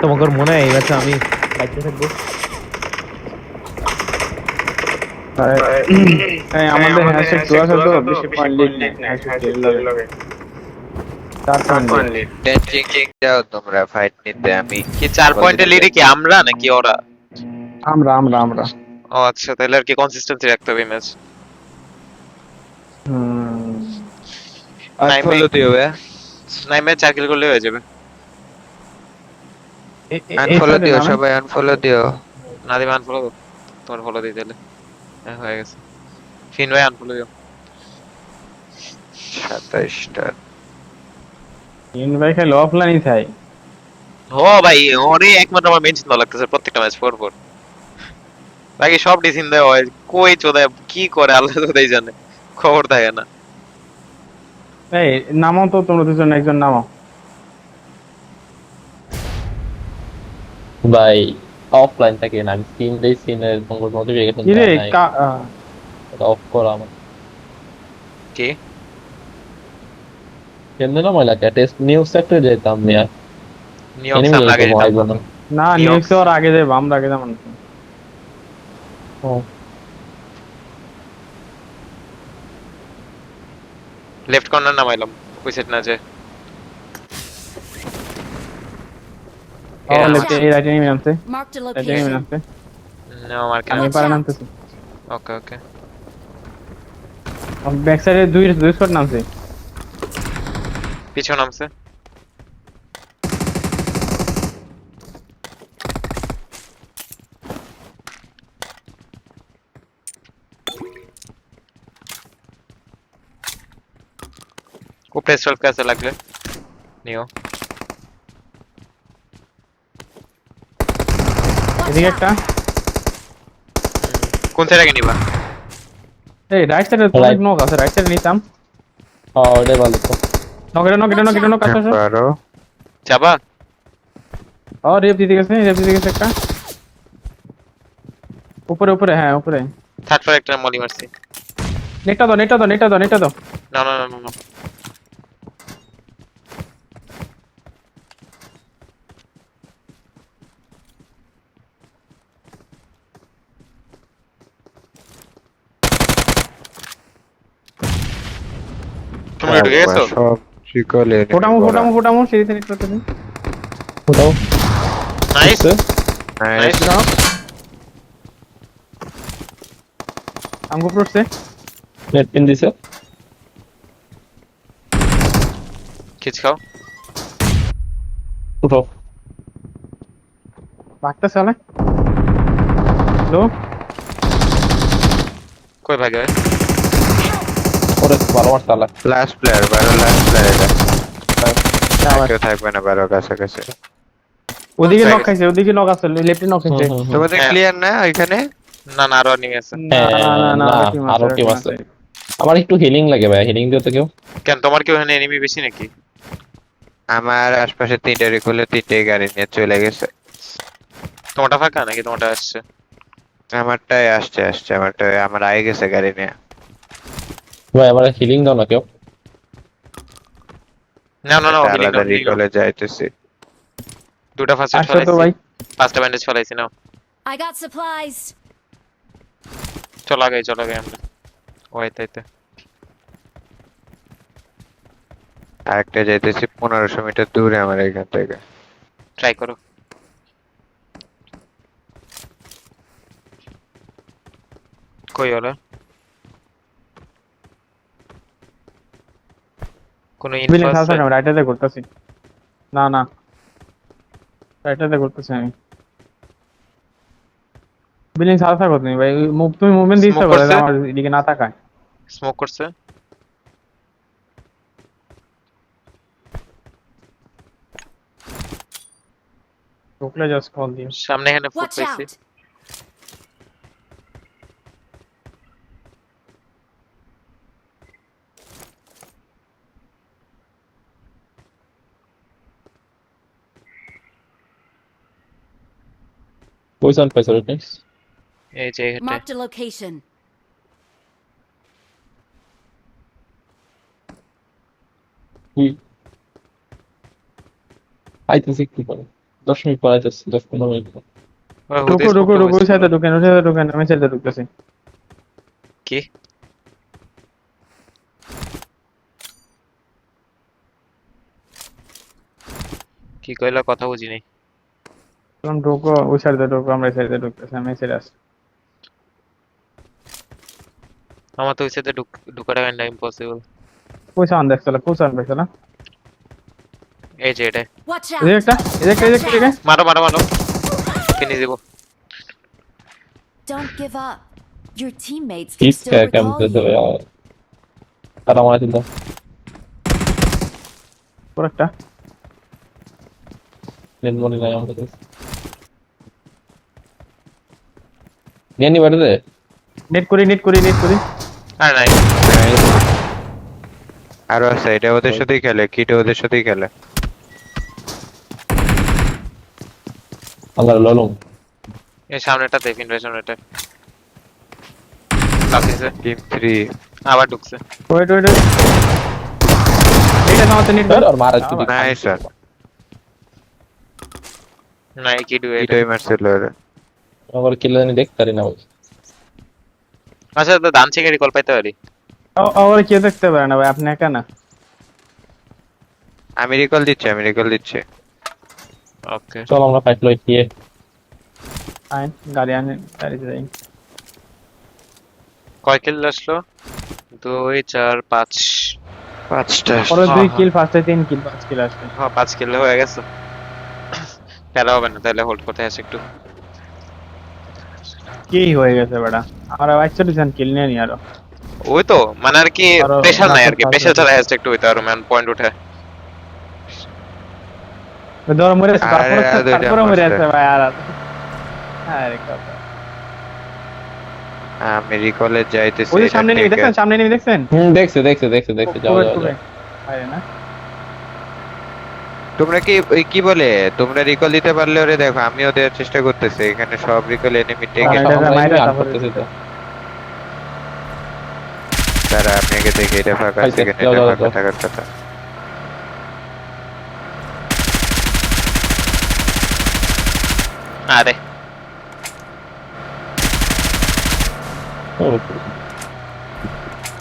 তোমাকে মনে হয় এই ম্যাচে আমি বাইতে থাকবো। আমাদের হ্যাশট্যাগ 2 আছে তো বেশি পয়েন্ট লিড নাই হ্যাশট্যাগ এর লগে 4 পয়েন্ট লিড। টেনজিং যাও তোমরা ফাইট নিতে, আমি কি 4 পয়েন্টের লিডে কি আমরা নাকি ওরা? আমরা আমরা আমরা ও আচ্ছা, তাহলে আর কি কনসিস্টেন্সি রাখতে হবে ম্যাচ। হুম আনফলো দিও ভাই, নাইমে 4 কিল করলে হয়ে যাবে। এই আনফলো সাইডে দিও নামে। সবাই, আনফলো দিও। না দিবে আনফলো দাও, তোমার ফলো দিয়ে দিলে হ্যাঁ হয়ে গেছে। ফিন ভাই আনফলো দিও। 27টা ইন ভাই খালি অফলাইনই চাই। ও ভাই, ওরে একমাত্র আমার মেন চিন্তা লাগতেছে প্রত্যেকটা ম্যাচ 4-4, বাকি সব ডিসিন দেওয়া হয়। কই চোদায় কি করে আল্লাহ চোদাই জানে, খবর থাকে না। এই নামও তো তোমরা দুজন, একজন নামও। ভাই অফলাইন থাকে না, আমি সিন দেই, সিনের নোটিফিকেশন কি রে দেওয়া নাই, এটা অফ করা আমার। কি কেমনে না ময়লা কে টেস্ট নিউজ সেক্টরে যেতাম মিয়া, নিয়ম এনিমি সাম লাগে তো যেতাম। আইব না। না নিয়ক্স। নিউজ ওর আগে যাবো, আমরা আগে যাবো না। ও লেফট কর্নার নামাইলাম, ওই সেট না যে ও লেফটে এই রাইটে নেমে নামছে, Marked a রাইটে নেমে location. নামছে। No market. আমি Watch পারে out. নামতেছি। ওকে ওকে, ব্যাক সাইডে দুই দুই স্কোয়াড নামছে। পিছু নামছে। উপরে স্ট্রোক কাছে লাগলে নিও। Watch এদিকে out. একটা। কোন সাইড আগে নিবা? এই রাইট সাইডে তো অনেক নক আছে, রাইট সাইডে নিতাম। ওটাই ভালো তো। নকেটা নকেটা নকেটা নক আছে। আরো যাবা? ও রেপ দিতে গেছে, রেপ দিতে গেছে একটা। উপরে উপরে, হ্যাঁ উপরে। থার্ড ফ্লোর একটা মলি মারছি। নেটটা দাও নেটটা দাও নেটটা দাও নেটটা দাও। না না না না না। তুমি ঢুকে গেছো? সব চিকলে ফোটামো ফোটামো ফোটামো সিঁড়িতে নেট করতে দিন। ওটাও নাইস নাইস। নাইস। আমগো পড়ছে। নেট পিন দিছে। খিচ খাও। উঠাও। ভাগতে চলে। লো কই ভাগে ভাই? ওরে ভালো মারতে আলা। লাস্ট প্লেয়ার, বারো লাস্ট প্লেয়ার এটা। আবার কেউ থাকবে না বারো কাছাকাছি। ওদিকে নক খাইছে, ওদিকে নক আছে, লেফটে নক খাইছে। তোমাদের হ্যাঁ। ক্লিয়ার না ওইখানে? না না, আরো নিয়ে আছে। না না না না, না, আরো টিম আছে, আরো টিম আছে। আমার একটু হিলিং লাগে ভাই, হিলিং দিও তো কেউ। কেন তোমার কি ওখানে এনিমি বেশি নাকি? আমার আশপাশে তিনটে রিকলে তিনটেই গাড়ি নিয়ে চলে গেছে। তোমারটা ফাঁকা নাকি তোমারটা আসছে? আমারটাই আসছে আসছে, আমারটাই আমার আগে গেছে গাড়ি নিয়ে। ভাই আমার হিলিং দাও না কেউ। না না না, একটা হিলিং আলাদা নাও, রিকলে যাইতেছি। দুটা ফার্স্ট এড আসো তো ফেলাইছি, ভাই। পাঁচটা ব্যান্ডেজ ফেলাইছি নাও। I got supplies. চলো আগে আমরা। ওই তাইতে আরেকটা যাইতেছি 1500 মিটার দূরে আমার এখান থেকে। ট্রাই করো। কই ওরা? কোনো ইনফো বিলিং আছে? সাথে আমি রাইটে করতেছি। না না, রাইটে করতেছি আমি। বিলিং সাথে থাকো তুমি ভাই, মুভ তুমি মুভমেন্ট দিছ Smoke করে করছে? আমার এদিকে না তাকায়। স্মোক করছে? ঢুকলে জাস্ট কল দিও। সামনে এখানে ফুট Watch পাইছি। out. পয়সা পাইছো রে। এই যে হেটে Marked a location. আইতেছি কি করে। 10 মিনিট পর আইতেছি, 10-15 মিনিট পর। রুকো রুকো রুকো, ওই সাইডে ঢুকেন, ওই সাইডে ঢুকেন, আমি সাইডে ঢুকতেছি। কি কি কইলা, কথা বুঝিনি। বললাম ঢুকো, ওই সাইডে ঢুকো, আমরা এই সাইডে ঢুকতেছি, আমি এই সাইডে আসছি। আমার তো ওই সাথে ঢুকাটা কাইন্ডা ইম্পসিবল। কোন সাউন্ড দেখছলা, কোন সাউন্ড দেখছলা? এই যে এটা, Watch এই যে out! একটা, এই যে একটা, এই যে একটা, এই যে একটা। মারো মারো মারো, ফিনিশ দিব। Don't give up. Your teammates can ঠিক still কেমন recall দিতে you. হবে? আর আমার দিল। পুরো একটা। নেট মনে নাই আমার কাছে। নিয়ে নি বাড়িতে? নেট করি, নেট করি, নেট করি। আর নাই, আরো আছে, এটা ওদের সাথেই খেলে, কিটা ওদের সাথেই খেলে। আল্লাহ ললম। এই সামনেটা দেখুন, ভাই সামনেটা লাগছে, টিম 3 আবার ঢুকছে। ওয়েট ওয়েট, এইটা আমাদের নেট কর। আর মারা তুই। নাইস স্যার, নাই কি ডু এটা। কিটাই মারছিল ওরে। আমার কিল জানি দেখতে পারি না ভাই। আচ্ছা তো দান থেকে রিকল পাইতে পারি। ওরে কেউ দেখতে পারে না ভাই, আপনি একা না। আমি রিকল দিচ্ছি, আমি রিকল দিচ্ছি। ওকে, চল আমরা ফাইট লই দিয়ে। আইন গাড়ি আনে, গাড়িতে যাই। কয় কিল আসলো? 2 4 5, 5টা। পরে হ্যাঁ, 2 হ্যাঁ। কিল, ফার্স্টে 3 কিল, 5 কিল আসবে। হ্যাঁ 5 কিল হয়ে গেছে। খেলা হবে না তাহলে, হোল্ড করতে আছে একটু। কি হয়ে গেছে বেটা, আমরা 41 কিল নিয়ে নি আরো। ওই তো মানে আর কি, আরো প্রেশার নাই আর কি, লাখের প্রেশার পাশে। ছাড়া হ্যাশ একটু হইতো আর ম্যান পয়েন্ট উঠে। ধর মরে আছে, আরে, তারপরে আর দুইটা তারপরে মরে মারছে। আছে ভাই আর। আরে কথা, আমি রিকলে যাইতেছি। ওই যে এটা সামনে নেমে take দেখছেন, a- সামনে নেমে দেখছেন? দেখছে যাও যাও যাও। আরে না, তোমরা কি ওই কি বলে, তোমরা রিকল দিতে পারলে ওরে দেখো, আমিও দেওয়ার চেষ্টা করতেছি। এখানে সব রিকল এনিমি টেকে। হ্যাঁ, এটা আমরা মাইরা আন তারপরে করতেছি তো। তারা আপনাকে দেখে এটা ফাঁকা, আচ্ছা, সেখানে যাও, এটা যাও, ফাঁকা যাও। থাকার কথা। আরে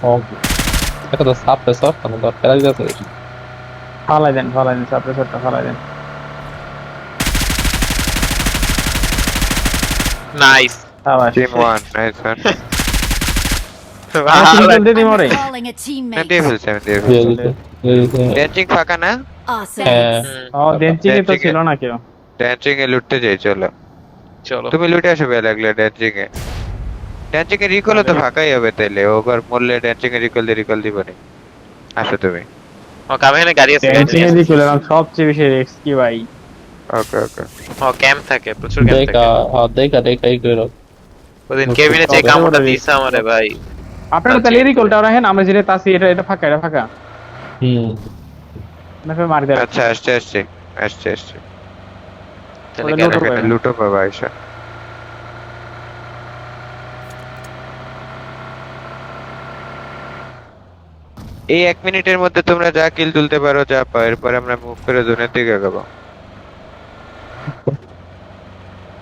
ও এটা তো সাপ্রেসর, মানে তো ফেলা দিতেছে। ফালাই দেন, ফালাই দেন, সাপ্রেসরটা ফালাই দেন। নাইস। আবার টিম 1 নাইস ওয়ান। দিয়ে দিই I'm মরে। recalling a আমি দিয়ে teammate. ফেলছি, আমি দিয়ে দিয়ে ফেলছি। দিতে। ড্যান্সিং ফাঁকা না? Awesome. হ্যাঁ। ও দেনচিং তো Dancing ছিল না কেউ। ড্যান্সিং এ লুটতে যাই, চলো। চলো তুমি লুটে আসো বে লাগলে ড্যান্সিং এ। ড্যান্সিং এ রিকলও তো ফাঁকাই হবে তাইলে, ওবার মরলে ড্যান্সিং এ রিকল দিয়ে রিকল দিবনি। আসো তুমি। ও কামে এখানে গাড়ি আছে, দেনচিং এর দিকে গেলাম, সবচেয়ে বেশি রিস্ক কি ভাই। ওকে ওকে। ও ক্যাম্প থাকে, প্রচুর ক্যাম্প দেখা থাকে। দেখা এই করে। ওদিন কেবিনে যে কামড়টা দিছে আমারে ভাই। আপনারা তাহলে রিকলটা রাখেন, আমরা যেটা তাসি, এটা ফাঁকা, এটা ফাঁকা। হুম। না ফের মার দেন। আচ্ছা, আসছে আসছে আসছে আসছে। তাহলে ওটা কেন? লুটো এখানে পাবে। লুটো পাবা আইসা। এই 1 মিনিটের মধ্যে তোমরা যা কিল তুলতে পারো, যা পাও, এরপর আমরা মুভ করে জোনের দিকে আগাবো।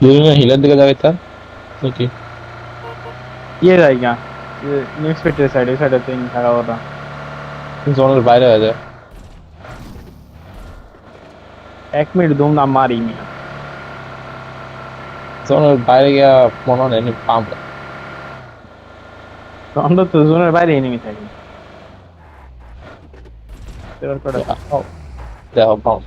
দুজনে হিলের দিকে যাবে তার নাকি? ইয়ে জায়গা, নেক্সট পেটের সাইড, ওই সাইডে তিন থাকা ওটা। জোনের বাইরে হয়ে যায়। 1 মিনিট দুম না মারি নি। জোনের বাইরে গিয়া মনে হয় এমনি পাম্প। অন্তত জোনের বাইরে এনিমি থাকে। এবার কটা দেখো পাম্প।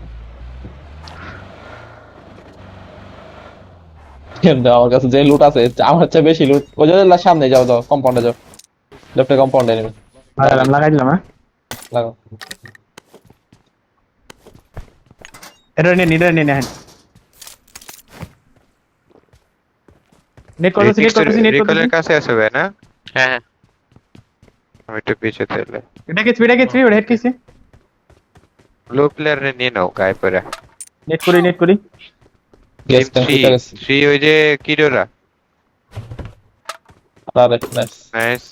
আমার কাছে যে লুট আছে, আমার চেয়ে বেশি লুট। ওই যে সামনে যাও, যাও কম্পাউন্ডে যাও। লেফটে কম্পাউন্ডে নেমে লাগাই দিলাম, হ্যাঁ। লাগাও। এটা নিয়ে নেন। নেট করতেছি, রিকলের কাছে আছে ভাই না? হ্যাঁ হ্যাঁ আমি একটু পিছে তাইলে। এটা কি ওটা হেড কিসে? লো প্লেয়ার নিয়ে নাও গায়ে পরে। নেট করি। গেস কম্পিউটার 3 ওই যে কিডোরা। আরে নাইস। নাইস।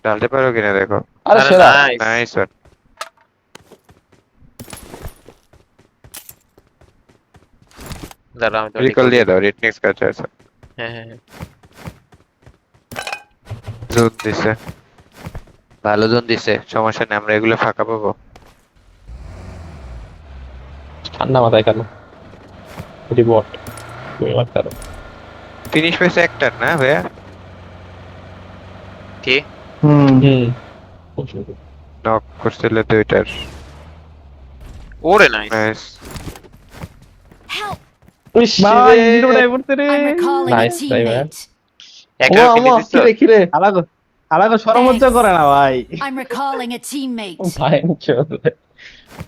ডালতে পারো কিনা দেখো। আরে আরে সেরা। নাইস। Nice one. দাঁড়া আমি তো রিকল দিয়ে দাও, রিটনিক্স কাছে আছে। হ্যাঁ হ্যাঁ হ্যাঁ। জোন দিছে, ভালো জোন দিছে, সমস্যা নেই, আমরা এগুলো ফাঁকা পাবো। ঠান্ডা মাথায় কেন রিপোর্ট তুমি মারতে ফিনিশ পেয়েছে একটার না ভাইয়া? কি হুম নক করছিল দুইটার। ওরে নাই নাইস। Help! ভাই জিরোটাই পড়তে রে I'm recalling a Nice, Diamond. teammate. একটা কিল দিছ কিরে কিরে আলাগো আলাগো সরমজ্জা করে না ভাই I'm recalling a teammate. ভাই চলে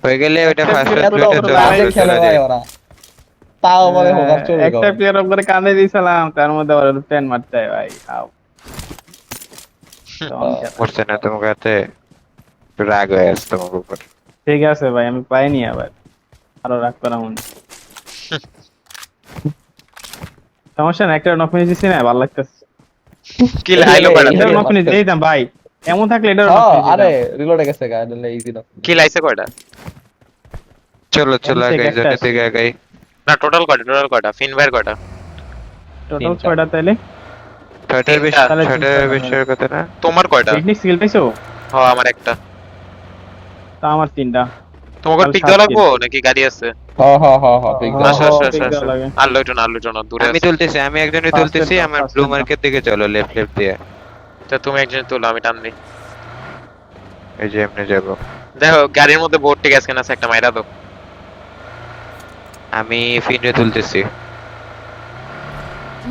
হয়ে গেলে ওইটা ফার্স্ট এত প্লেটে বাজে খেলে ভাই ওরা তাও বলে হোগার চলে গেল একটা প্লেয়ার করে কান্দে দিয়েছিলাম, তার মধ্যে আবার 10 মারতে হয় ভাই। আও মরছে না তোমার কাছে? রাগ হয়ে আসছে তোমার উপর। ঠিক আছে ভাই, আমি পাইনি আবার, আরো রাগ করা মনে। সমস্যা না, একটা নক ফিনিশ দিছি না, ভালো লাগতেছে। কিল আইলো কয়টা এটা নক ফিনিশ দিতাম ভাই, এমন থাকলে এটা নক ফিনিশ আরে রিলোডে গেছে গা দিলে ইজি না কিল আইছে কয়টা? চলো চলো আমি আগে থেকে জন্য একটা থেকে আগে। না টোটাল কয়টা ফিন ভাইয়ের কয়টা? টোটাল 6টা তাইলে। ছয়টার বেশি, তাহলে ছয়টার তিনটা বেশির কথা না? তোমার কয়টা? টেকনিক স্কিল পাইছো? হ্যাঁ আমার একটা। তা আমার 3টা। তোমাকে তাহলে পিক 7 দেওয়া লাগবো নাকি গাড়ি আছে? ঠিক হ্যাঁ, আচ্ছা, আছে আচ্ছা, pick আচ্ছা, দেওয়া লাগে। আর লইটো না দূরে আমি আছে। তুলতেছি, আমি একজনই First তুলতেছি, এর আমার first ব্লু এর মার্কেট দিকে চলো, লেফট লেফট দিয়ে। তা তুমি একজন তুলো আমি টানবি। এই যে এমনি যাবো। দেখো গাড়ির মধ্যে বোর্ড ঠিক আছে না, একটা মাইরা দাও। আমি ফিনরে তুলতেছি।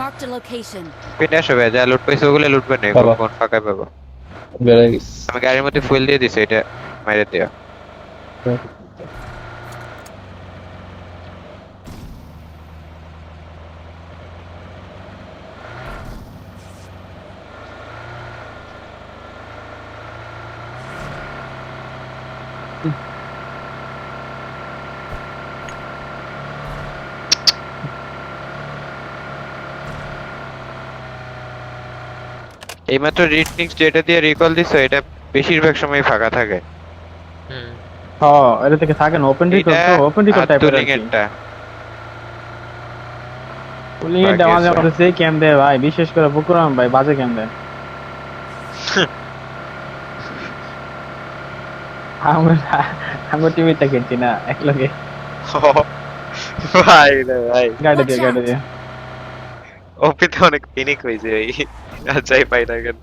Marked a location. ফিনে আসো ভাই, যা লুট পাইছো ওগুলো লুটবে না, বাবা। কোন ফাঁকা পাবো। বেড়ে গেছে আমি গাড়ির মধ্যে ফুয়েল দিয়ে দিছি, এটা মাইরে দিও। এইমাত্র রিটনিক্স যেটা দিয়ে রিকল দিছো, এটা বেশিরভাগ সময় ফাঁকা থাকে। হুম হ্যাঁ, এটা থেকে থাকে না, ওপেন রিকল তো, ওপেন রিকল টাইপের। তুলিং এরটা পুলিং এর ড্যামেজ আমাদের সেই ক্যাম দেয় ভাই, বিশেষ করে বুকুরাম ভাই বাজে ক্যাম দেয়। আমরা আমরা টিমটা খেলছি না একলগে। ভাই রে ভাই গাড়ি দিয়ে ওপিতে অনেক পিনিক হইছে ভাই। আচ্ছাই পাই না কেন?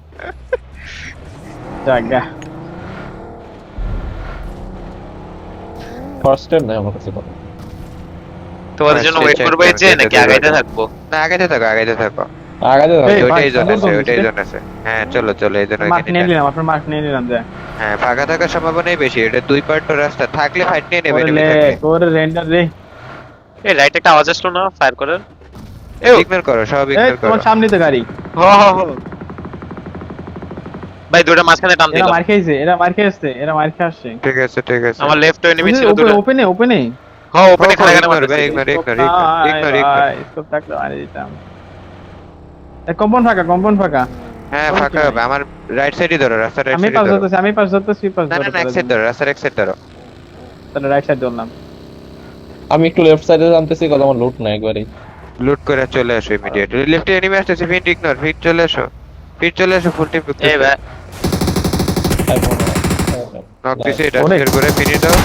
জায়গা। ফার্স্ট টাইম নাই আমার কাছে তোমাদের জন্য ওয়েট করবো এই যে নাকি আগাইতে থাকবো? না, আগাইতে থাকো আগাইতে থাকো। আগাতে এই, ভাই, ওইটাই জোন আছে, সুন্দর ওইটাই জোন জোন আছে। হ্যাঁ চলো চলো, এই জন্য মার্ক নিয়ে নিলাম, আপনার মার্ক নিয়ে নিলাম যে। হ্যাঁ ফাঁকা থাকার সম্ভাবনাই বেশি, এটা দুই পার্ট রাস্তা থাকলে ফাইট নিয়ে নেবে, ওরে enemy লে থাকলে। ওরে রেন্ডার রে। এই রাইট একটা আওয়াজ আসলো না ফায়ার করার? ইগনোর করো, সব এই ইগনোর করো। তোমার সামনে তো গাড়ি। ভাই দুটো মাঝখানে টান এরা দিলাম। মার খেয়েছে, এরা মার খেয়েছে, এরা মার খেয়ে আসছে। ঠিক আছে ঠিক আছে। আমার লেফট এনিমি ছিল দুটো। ওপেনে ওপেনে হ্যাঁ ওপেনে খালি ইগনোর খালি ভাই, ইগনোর ইগনোর। স্কোপ থাকলে মারি দিতাম। এক কম্পাউন্ড ফাঁকা। হ্যাঁ ফাঁকা হবে, আমার রাইট সাইডে ধরো, রাস্তার রাইট আমি সাইডে পাস ধরো। ধরতেছি, আমি পাস ধরতেছি, পাস না না না, এক সাইড ধরো, রাস্তার এক সাইড ধরো। তাহলে রাইট সাইড ধরলাম। আমি একটু লেফট সাইডে জানতেছি কথা আমার লুট নাই একবারই লুট করে চলে আসো ইমিডিয়েটলি। লেফটে এনিমি আসছে, ফিট ইগনোর, ফিট চলে আসো, ফুল টিম। এই ভাই নক দিছে, এটা ওরে। শেয়ার করে ফিনিশ দাও।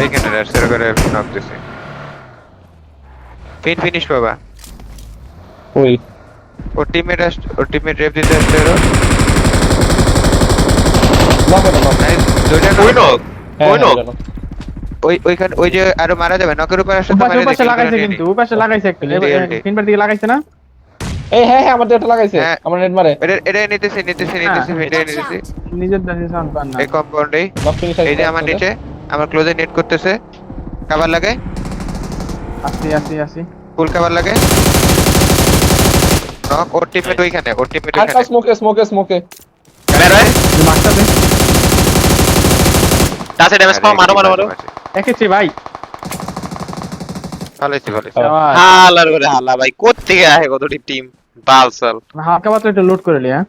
এইখানে শেয়ার করে নক দিছে, ফিনিশ পাবা। ওই ওর টিমমেট রেপ দিতে আসছে। দুইটা কই নক? কই নক? ওইখানে ওই যে আরো মারা যাবে, নকের উপর আসলে উপাশে লাগাইছে কিন্তু, উপাশে লাগাইছে একটা। তিনবার দিকে লাগাইছে না? এই হ্যাঁ আমার এটা লাগাইছে হ্যাঁ। আমার নেট মারে এটা নিতেছি ভিডিও Watch নিতেছি out! নিজের দাঁড়িয়ে সাউন্ড পান না। এই কম্পাউন্ডে। নক ফিনিশ এই যে আমার নিচে, আমার ক্লোজে নেট করতেছে, কভার লাগে, আসি। ফুল কভার লাগে। নক, ওর টিমমেট ওইখানে, আর স্মোকে বের হয়। মারটা দে। টাচে ড্যামেজ পাও, মারো। দেখেছি ভাই। ভালোইছি আবার হালার করে হালা ভাই কোত্থেকে আহে কতটি টিম বালসাল। হালকা মাত্র একটু লোড করে লি। হ্যাঁ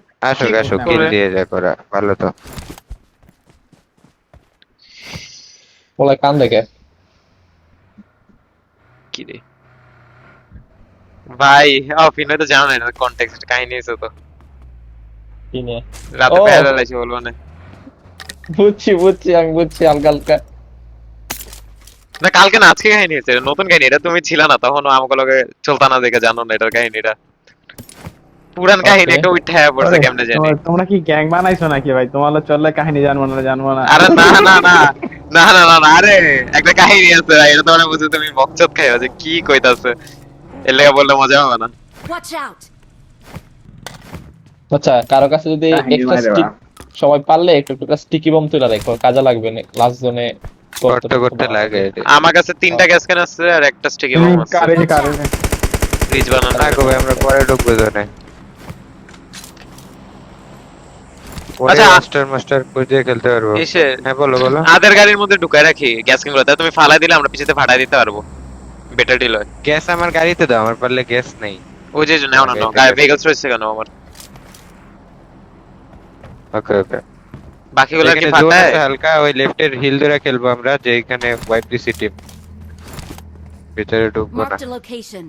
আসো কিল দিয়ে যা করা ভালো তো। বলে কান দেখে কি রে ভাই অফিনে তো জানো না এটা কনটেক্সট কাহিনী আছে তো কি নিয়ে রাতে ও। প্যারালাল আছে বলবো না বুঝছি আমি বুঝছি হালকা হালকা না কালকে না আজকে কাহিনী হয়েছে এটা নতুন কাহিনী এটা তুমি ছিল না তখন আমাকে লগে চলতা না দেখে জানো না এটার কাহিনীটা পুরান কাহিনী Okay. একটা উঠে পড়ছে কেমনে জানি তোমরা কি গ্যাং বানাইছো নাকি ভাই তোমার চললে কাহিনী জানবো না আরে না না না না না না না আরে একটা কাহিনী আছে ভাই এটা তোমরা বুঝছো তুমি বকচত খাইও যে কি কইতাছে এর লেগে বললে মজা হবে না Watch out! আচ্ছা কারো কাছে যদি কাহিনী এক্সট্রা মাইরে স্টিক বাপ। সবাই পারলে একটু একটু স্টিকি বম তুলে রাখো কাজে লাগবে না লাস্ট জোনে করতে করতে লাগে আমার কাছে তিনটা গ্যাস ক্যান আছে আর একটা স্টিকি বম আছে কারে ফ্রিজ বানানো না গো ভাই, আমরা পরে ঢুকবো জোনে আচ্ছা। মাস্টার মাস্টার খুঁজে খেলতে পারবো এসে হ্যাঁ বলো বলো আদের গাড়ির মধ্যে ঢুকায় রাখি গ্যাস ক্যান গুলো তাই তুমি ফালাই দিলে আমরা পিছতে ফাটাই দিতে পারবো বেটার ডিল হয় গ্যাস আমার গাড়িতে দাও, আমার পারলে গ্যাস নেই। ওই যে নাও না নাও Okay, ঠিক আছে। ভেহিকলস রয়েছে কেন আমার ওকে ওকে বাকিগুলো কি এখানে জোন ফাটায় আছে হালকা, ওই লেফটের হিল ধরে খেলবো আমরা, যে এখানে ওয়াইপ দিছি টিম। ভিতরে ঢুকবো না। Marked a location.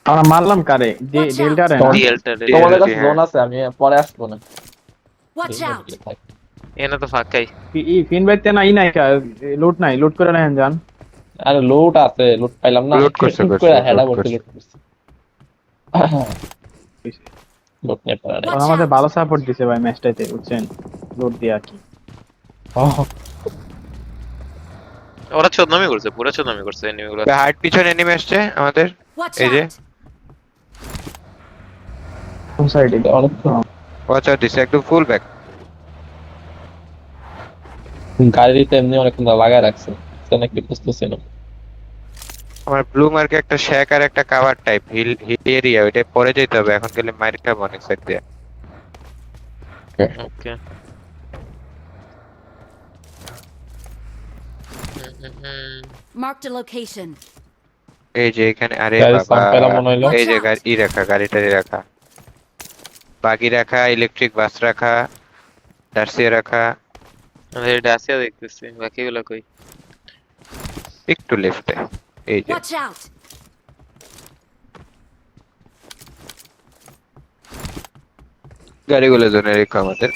আমরা মারলাম কারে Watch out. ডেল্টা রে Don't- ডিএলটা তোমাদের কাছে হ্যাঁ। জোন আছে আমি পরে আসবো না Watch out! এনে তো ফাঁকাই ফিন বাইতে নাই নাই লুট করে নেন যান আরে লুট আছে লুট পাইলাম না Loot করছে, লুট করছে, করে loot হেডা করতে করছে। লুট করছে লুট নিয়ে পারা নাই। Watch আমাদের out. ভালো সাপোর্ট দিছে ভাই ম্যাচটাতে বুঝছেন লুট দিয়া কি ওরা চোদনামি করছে পুরো চোদনামি করছে এনিমিগুলো হার্ট পিছনে এনিমি আসছে আমাদের। Watch এই যে। out! কোন সাইডে অনেক ওয়াচ আউট দিছে একদম ফুল ব্যাক। গাড়িতে এমনি অনেকক্ষণ লাগায় রাখছে সেখানে কি বুঝতেছি না আমার ব্লু মার্কে একটা শ্যাক আর একটা cover type hill hill area, ওইটা পরে যেতে হবে, এখন গেলে মাইর খাবো অনেক সাইড দিয়ে। ওকে Marked a location. এই যে এখানে, আরে গাড়ি বাবা, সাম্পেলা মনে হইলো। এই যে গাড়ি রাখা, গাড়িটারি রাখা, বাগি রাখা, ইলেকট্রিক বাস রাখা, ডার্সিয়া রাখা, আমাদের ডাসিয়া দেখতেছি বাকিগুলো কই একটু লেফটে। এই যে Watch out! গাড়িগুলো জোনে রেখো আমাদের।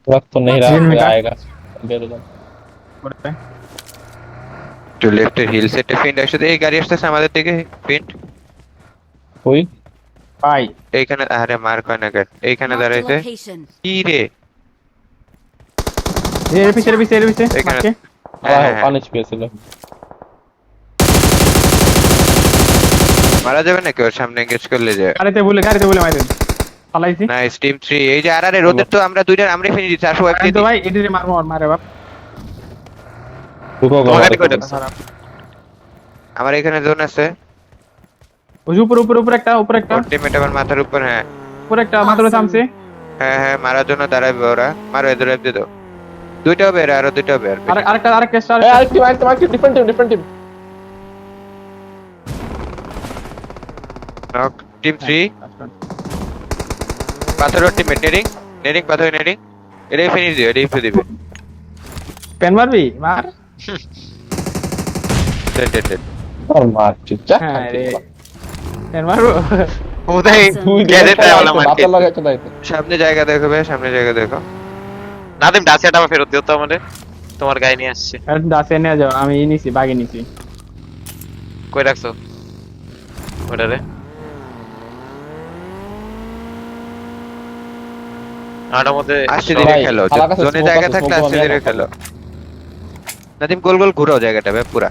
वक्त तो नहीं दिन रहा में कोई का- आएगा बेरोजगार একটু লেফটের হিল সেটে ফিন্ট আসছে, এই গাড়ি আসতেছে আমাদের দিকে ফিন্ট। कोई ভাই এইখানে, আরে মার কয় না গাড়ি এইখানে Marked a দাঁড়াইছে। location. কি রে এর পিছে এখানে। মারকে। হ্যাঁ, হ্যাঁ, पानी पिएছিল মারা যাবে নাকি ওর সামনে এঙ্গেজ করলে যে? গাড়িতে বলে মাইরেন ফালাইছি নাইস টিম 3। এই যে আরে রোদের তো আমরা দুইটার আমরা ফিনিশ দিচ্ছি, 400 ওয়াইপ দিয়ে তো দিই। ভাই এদিকে মারে বাপ रुको তোমার গাড়ি गो কয়টা আছে? আমার এখানে জোন আছে, ওই উপর একটা টিমমেট আমার মাথার উপর। হ্যাঁ মাত্র থামছে হ্যাঁ হ্যাঁ, মারার জন্য দাঁড়াবে ওরা, মারো এদের ওয়াইপ দিয়ে দাও। দুইটা হবে আরো দুইটা হবে আরেকটা star A RT different team নক টিম 3 পাথর টিমমেট নেডিং পাথর নেডিং, এটাই ফিনিশ দিও, এটাই ফিনিশ দিবে। পেন মারবি মার ডেড और मार चिच्चा হ্যাঁ রে পেন মারবো ওদাই গ্যাজেট वाला মার্কেট বাতা লাগাইতে দাইতে সামনে জায়গা দেখো ভাই, সামনে জায়গা দেখো। নাদিম ডাসিয়াটা আমার ফেরত দিও তো আমাদের তোমার গাড়ি নিয়ে আসছে দাসে নিয়ে যাও আমি নিছি বাগে নিছি কই রাখছো ওটারে আটার মধ্যে আসছে ধীরে ভাই, খেলো, আমার কাছে জোনে smoke জায়গা আছে, থাকলে smoke আসছে আমি ধীরে এখন খেলো। নাদিম গোল গোল ঘুরাও জায়গাটা ভাই পুরা,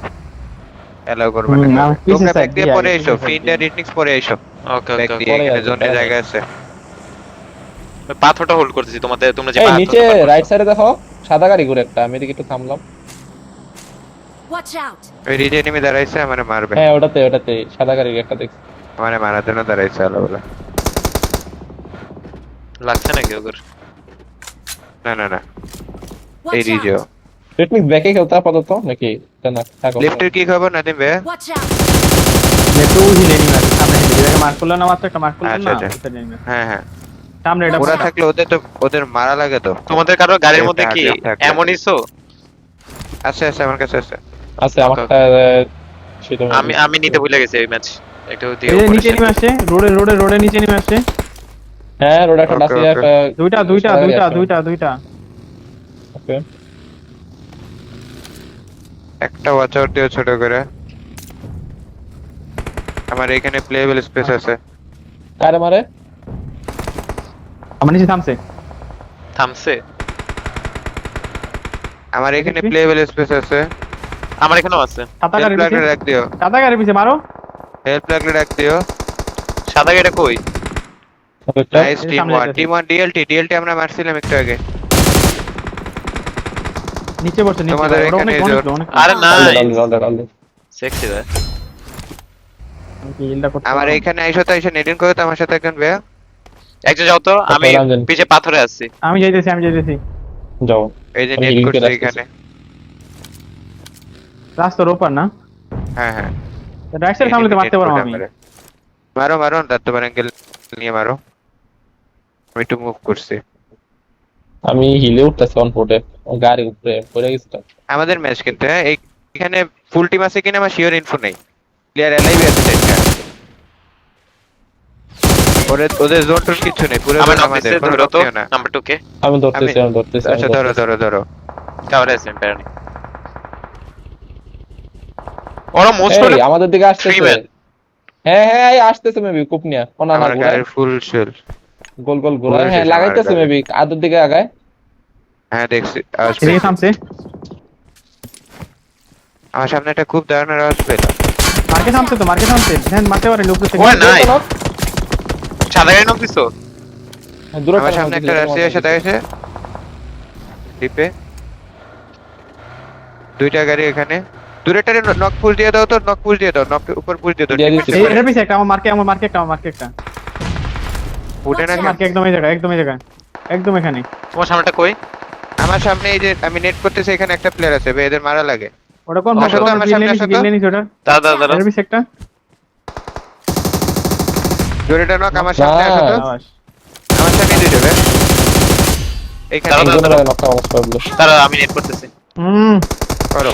এলাও করবে হুম, না। আমার পিছে তোমরা side ব্যাক দিয়ে দিয়ে পরে আগে, এসো, পিছে side ফিন্টার রিটনিক্স পরে এসো, ওকে ব্যাক ওকে দিয়ে পরে এখানে আসবে, জোনে পরে জায়গা আছে। পাথরটা হোল্ড করতেছি তোমাদের তোমরা যে এই পাথর নিচে রাইট সাইডে দেখো সাদা গাড়ি ঘুরে একটা আমি এদিকে একটু থামলাম Watch out! ওই রিজে এনিমি দাঁড়াইছে, আমারে মারবে, হ্যাঁ ওটাতে সাদা গাড়ি একটা দেখছি আমারে মারার জন্য দাঁড়াইছে আলো বলে। লাগছে নাকি ওদের না না না, এই Watch রিজে out! রেডমিক্স ব্যাকে খেলতে আপাতত নাকি না থাকো লিফটের কি খবর নাদিম ভাই? Watch out! লেফটে উহি লেনি মার সামনে হেঁটে এটাকে মার্ক করলো না মাত্র একটা মার্ক করলো আচ্ছা, না আচ্ছা। ওটা নেই না। হ্যাঁ হ্যাঁ, সামনে এটা ওরা থাকলে ওদের মারা লাগে তো। তোমাদের কারোর গাড়ির মধ্যে কি থাকলে। এমন ইসো? আছে আছে, আমার কাছে আছে। আছে আমারটা সেটা আমি নিতে ভুলে গেছি এই ম্যাচ একটু এই দিয়ে যে উপরে নিচে নেমে আসছে রোডে নিচে নেমে আসছে হ্যাঁ রোড একটা Okay, লাসি okay. একটা দুইটা ওকে একটা ওয়াচ আউট দিও ছোট করে। আমার এখানে প্লেয়েবল স্পেস আছে। কারে মারে আমার নিচে থামছে থামছে। আমার এখানে দেখি। প্লেয়েবল স্পেস আছে। আমার এখানেও আছে। সাদা হেল্প লাগলে গাড়ি রাখ দিও, মারো হেল্প লাগলে রাখ দিও। সাদা গাড়িটা কই? নাইস এই টিম সামনে 1 যেতেছে। টিম 1 ডিএলটি আমরা মারছিলাম একটু আগে। নিচে বসে নিচে তোমাদের ওরা এখানে অনেক যে- অনেক অনেক আরে না, অলরেডি সেক্সি ভাই। হিলটা করতে আমার পারো। এখানে আইসো তো, এসে নেডিং করো তো আমার সাথে একজন ভাইয়া। একজন যাও তো, আমি রঞ্জন। পিছে পাথরে আছি। আমি যাইতেছি যাও এই যে আমি নেট healing করছে করে এখানে। রাস্তার ওপার না হ্যাঁ হ্যাঁ, রাইট সাইড সামনে মারতে পারো আমি মারো মারো, দাঁতবার অ্যাঙ্গেল নিয়ে মারো। আমি একটু মুভ করছি। আমি হিলে উঠতেছি অন ফুটে গাড়ি উপরে পড়ে গেছে তো। আমাদের ম্যাচ কিন্তু হ্যাঁ, এখানে ফুল টিম আছে কিনা আমার শিওর ইনফো নেই। প্লেয়ার এলাইভি আছে টেনকা। ওদের জোন টোন কিছু নেই, পুরো আমার zone নক আমাদের, দিছে, কোনো ধরো তো lock দিও না। নাম্বার 2 কে। আমি ধরতেছি আচ্ছা ধরো। কাভারে আছে প্যারানি। ওরা মোস্ট এই, হলো আমাদের দিকে আসতেছে Three man. হ্যাঁ এই আসতেছে মেবি কুপ নিয়া কোনা না আমার ঘোরা গায়ের ফুল শিল। গোল ঘোরা ঘুরে হ্যাঁ এসেছে লাগাইতেছে আমার মেবি আদের দিকে আগায় হ্যাঁ দেখছি আওয়াজ এদিকে পেয়েছি। থামছে আমার সামনে একটা খুব দারুণ আওয়াজ পেলাম। মার্কে থামছে ধ্যান মারতে পারে লোক তো ওই নাই। সাদা গাড়ি নক দিছো? দূরে আমার সামনে একটা রাশিয়া এসে দেখেছে ডিপে। দুইটা গাড়ি এখানে। দূরেটারে নক পুশ দিয়ে দাও তো, নক পুশ দিয়ে দাও, নক উপর পুশ দিয়ে দাও। দিয়ে দিচ্ছি। এই এর পিছে একটা আমার মার্কে একটা উঠে না মার্কে একদম এই জায়গা একদম এখানে তোমার সামনেটা কই? আমার সামনে এই যে আমি নেট করতেছি, এখানে একটা প্লেয়ার আছে ভাই, এদের মারা লাগে। ওটা কোন আসো তো, আমার সামনে আসো তো। গিললেনি ওটা দাদা এর পিছে একটা জোরেটা নক আমার সামনে আসো তো, আওয়াজ আমার সামনে দিয়ে দেবে। এখানে দাঁড়াও, নকটা অবস্থা হলো তারা আমি নেট করতেছি। করো।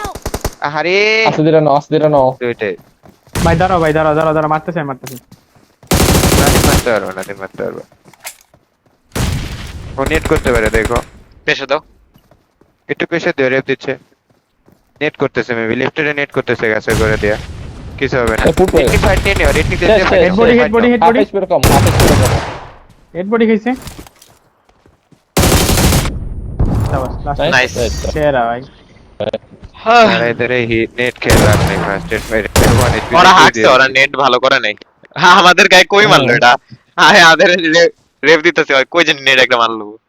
আরে আস্তে ধীরে নাও দুইটাই ভাই দাঁড়াও মারতেছে নাদিম মারতে পারবো। ও নেট করতে পারে দেখো, পেছে দাও। একটু পেশে দিও, রেপ দিচ্ছে। নেট করতেছে মেবি, লেফটে নেট করতেছে গাছে করে দিয়া, কিছু হবে না। এ, ফুট হয়ে রেডি ফাইট নিয়ে নিও, রেডি শেষ, দিতে শেষ, হেড বডি হাফ এইচপি কম হেড বডি খাইছে লাস্ট Nice. নাইস। সেরা ভাই আর এদের এই নেট খেয়ে লাভ নেই, ফার্স্ট এড মেরে 1 এইচপি ওরা হাঁকছে, ওরা নেট ভালো করে নাই। আমাদের গায়ে কই মারলো এটা? আমাদের রেভ দিতেছে, কই জানি নেট একটা মারলো।